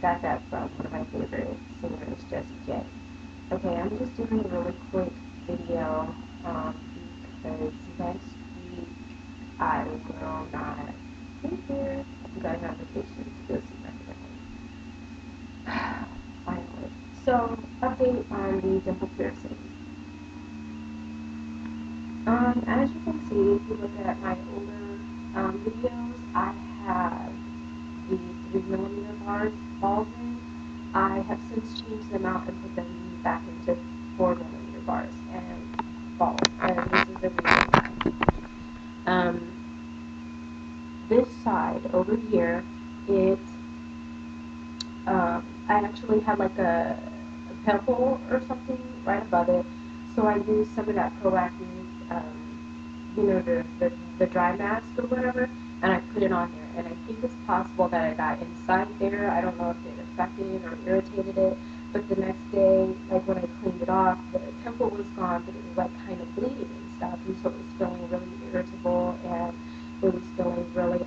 got that from one of my favorite singers, Jessie J. Okay, I'm just doing a really quick video because next week I will not be here. I'm going on vacation to go see my family. Finally. So, update on the dimple piercing. As you can see, if you look at my older videos, I have the 3mm balls in. I have since changed them out and put them back into 4mm bars and balls, and this is the reason why. This side over here, it I actually had like a pimple or something right above it, so I used some of that proactive, the dry mask or whatever, and I put it on there. And I think it's possible that I got inside there. I don't know if it affected or irritated it, but the next day, like when I cleaned it off, the pimple was gone, but it was like kind of bleeding and stuff, and so it was feeling really irritable, and it was feeling really,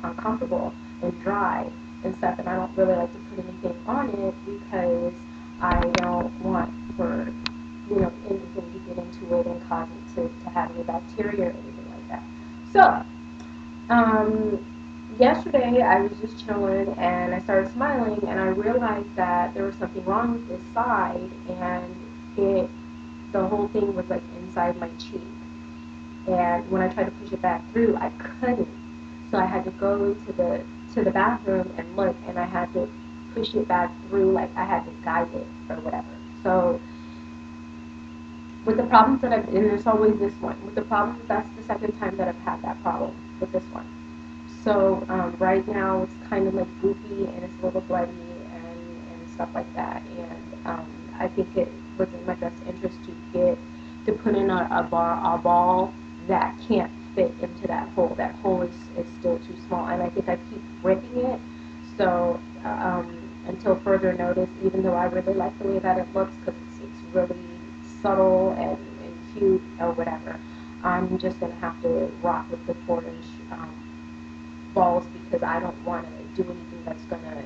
uncomfortable and dry and stuff, and I don't really like to put anything on it because I don't want for, anything to get into it and cause it to have any bacteria or anything like that. So, yesterday I was just chilling and I started smiling and I realized that there was something wrong with this side, and the whole thing was like inside my cheek. And when I tried to push it back through, I couldn't. So I had to go to the bathroom and look, and I had to push it back through, like I had to guide it or whatever. So with the problems that and there's always this one. With the problems, that's the second time that I've had that problem with this one. So right now it's kind of like goopy and it's a little bloody and stuff like that. And I think it was in my best interest to put in a ball that can't fit into that hole. That hole is still too small, and I think I keep ripping it. So until further notice, even though I really like the way that it looks because it's really subtle and cute or whatever, I'm just gonna have to rock with the 4-inch balls because I don't want to do anything that's gonna,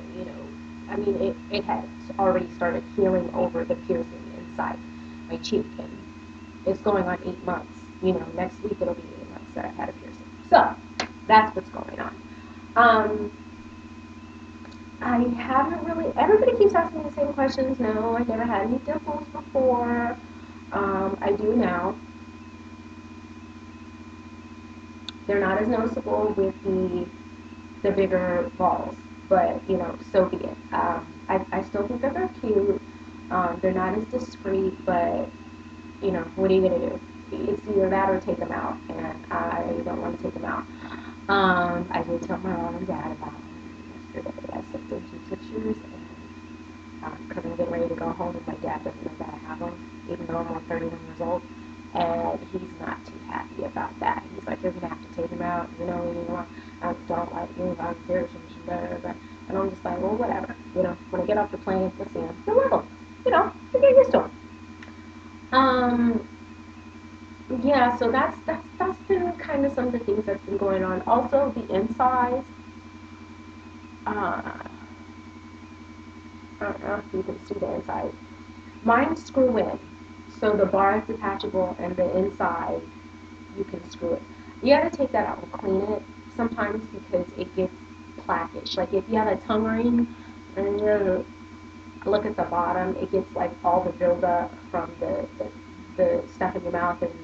I mean, it has already started healing over the piercing inside my cheek, and it's going on 8 months. Next week it'll be 8 months that I've had a piercing. So that's what's going on. I haven't really. Everybody keeps asking me the same questions. No, I never had any dimples before. I do now. They're not as noticeable with the bigger balls, but so be it. I still think that they're cute. They're not as discreet, but what are you gonna do? It's either that or take them out, and I don't want to take them out. I did tell my mom and dad about them yesterday. I sent them 2 pictures, and because I'm getting ready to go home, and my dad doesn't know that I have them, even though I'm only 31 years old, and he's not too happy about that. He's like, you're gonna have to take them out, I don't like you, I'm piercings, and I'm just like, well, whatever, when I get off the plane, we'll see them. They're little, you get used to them. Yeah, so that's been kind of some of the things that's been going on. Also, the inside, I don't know if you can see the inside. Mine screw in, so the bar is detachable, and the inside you can screw it. You gotta take that out and clean it sometimes because it gets plaquish. Like if you have a tongue ring and you look at the bottom, it gets like all the buildup from the stuff in your mouth and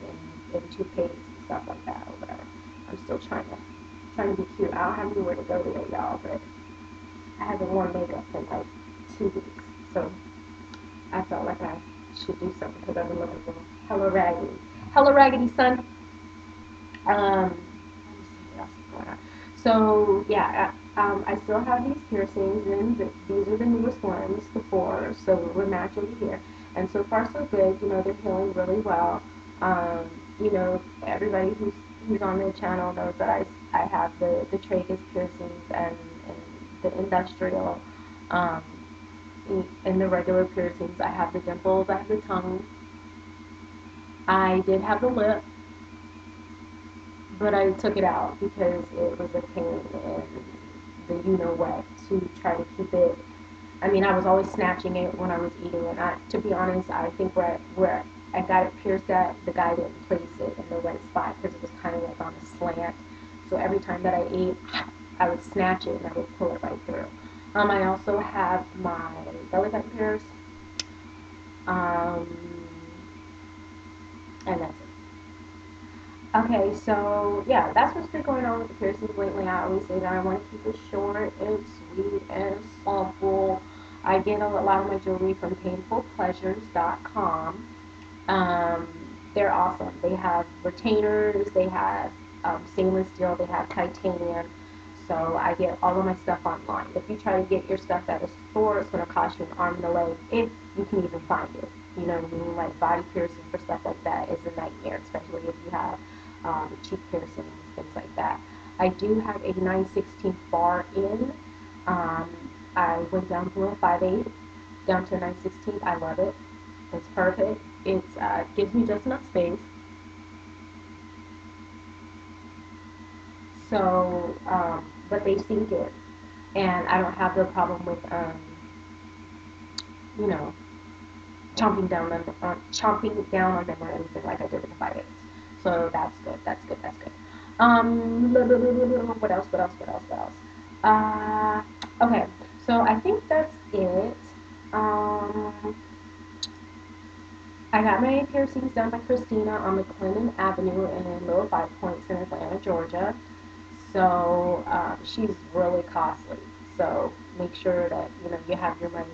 toothpaste and stuff like that or whatever. I'm still trying to be cute. I don't have anywhere to go today, y'all, but I haven't worn makeup in like 2 weeks, so I felt like I should do something because I've been looking a little hella raggedy, son. Let me see what else is going on. So yeah, I still have these piercings, and these are the newest ones, the 4. So we're matched over here, and so far so good. They're healing really well. Everybody who's on the channel knows that I have the tragus piercings and the industrial, um, and the regular piercings. I have the dimples. I have the tongue. I did have the lip, but I took it out because it was a pain, and the you know what to try to keep it. I mean, I was always snatching it when I was eating, and to be honest, I think where I got it pierced at, the guy didn't place it in the right spot because it was kind of like on a slant. So every time that I ate, I would snatch it and I would pull it right through. I also have my belly button pierced, um, and that's it. Okay, so yeah, that's what's been going on with the piercings lately. I always say that I want to keep it short and sweet and simple. I get a lot of my jewelry from painfulpleasures.com. Um, they're awesome. They have retainers, they have stainless steel, they have titanium. So I get all of my stuff online. If you try to get your stuff at a store, it's going to cost you an arm and a leg if you can even find it. You know what I mean? Like body piercing for stuff like that is a nightmare, especially if you have cheek piercings, things like that. I do have a 9/16 bar in. Um, I went down from a 5/8 down to a 9/16. I love it. It's perfect. It gives me just enough space. So, but they sink in, and I don't have the problem with, you know, chomping down on them or anything like I did with the 5/8. So that's good. That's good. That's good. What else? What else? What else? What else? Okay. So I think that's it. Um, I got my piercings done by Christina on McLennan Avenue in Little Five Points in Atlanta, Georgia. So she's really costly. So make sure that you have your money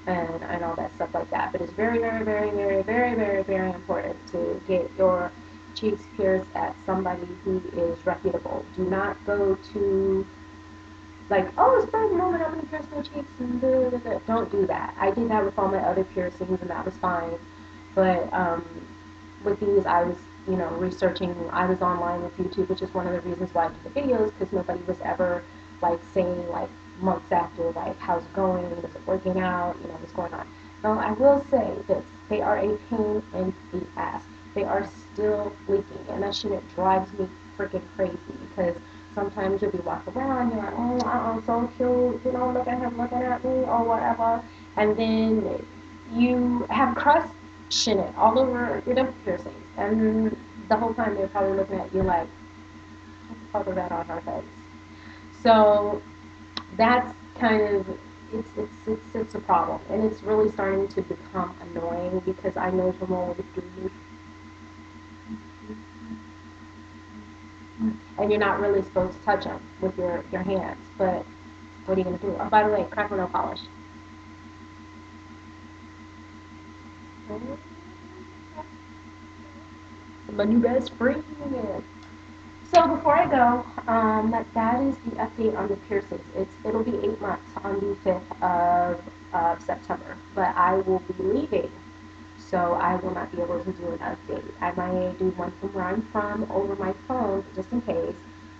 and all that stuff like that. But it's very, very, very, very, very, very, very important to get your cheeks pierced at somebody who is reputable. Do not go to like, oh, it's for the moment I'm gonna pierce my cheeks and da, da, da. Don't do that. I did that with all my other piercings and that was fine. But with these, I was, researching. I was online with YouTube, which is one of the reasons why I do the videos, because nobody was ever like saying like months after like how's it going, is it working out, what's going on. Now I will say this: they are a pain in the ass. They are still leaking, and that shit drives me freaking crazy because sometimes you'll be walking around, you're like, oh, I'm so cute, look at him looking at me or whatever, and then you have crust shit it all over your dimple piercings. And the whole time they're probably looking at you like, what the fuck is that on her face? So that's kind of it's a problem, and it's really starting to become annoying because I know Jamal would do, and you're not really supposed to touch them with your hands, but what are you gonna do? Oh, by the way, crack nail polish. My new best friend. So before I go, that is the update on the piercings. It'll be 8 months on the 5th of September, but I will be leaving, so I will not be able to do an update. I might do one from where I'm from over my phone, just in case.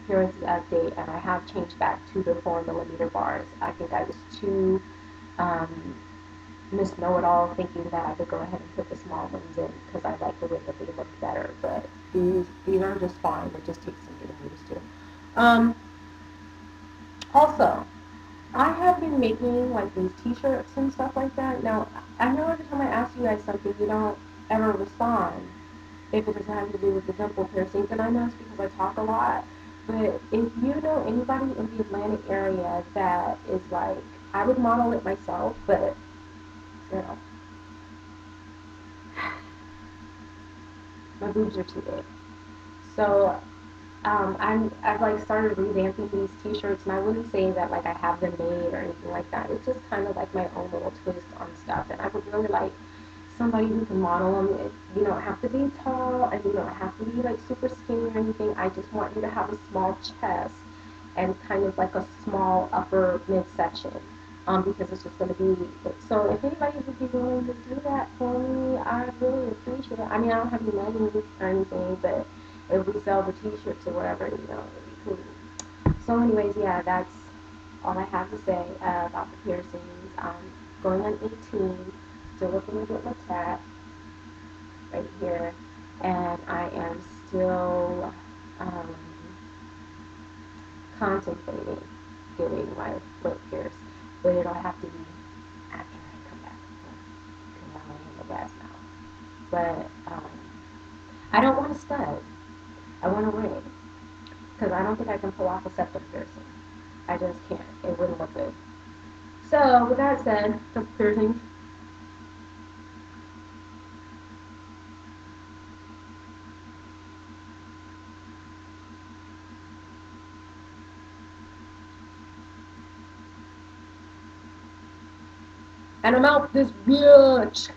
Here is the update, and I have changed back to the 4mm bars. I think I was too um, Miss Know-It-All thinking that I would go ahead and put the small ones in because I like the way that they look better. But these are just fine. It just takes some getting used to. Um, Also, I have been making like these T-shirts and stuff like that. Now, I know every time I ask you guys something, you don't ever respond if it doesn't have to do with the dimple piercings, and I know it's because I talk a lot. But if you know anybody in the Atlanta area that is like, I would model it myself, but you know, my boobs are too big. So I've like started revamping these T-shirts, and I wouldn't say that like I have them made or anything like that. It's just kind of like my own little twist on stuff, and I would really like somebody who can model them. You don't have to be tall, and you don't have to be like super skinny or anything. I just want you to have a small chest and kind of like a small upper midsection. Because it's just going to be so. If anybody would be willing to do that for me, I really appreciate it. I mean, I don't have any money or anything, but if we sell the T-shirts or whatever, it'd be cool. So, anyways, yeah, that's all I have to say about the piercings. Going on 18, still looking to get my tat right here, and I am still um, contemplating getting my lip pierced, but it'll have to be after I come back because I don't handle gas now. But I don't want a stud. I want a ring because I don't think I can pull off a septum piercing. I just can't. It wouldn't look good. So with that said, septum piercings. And I'm out this bitch.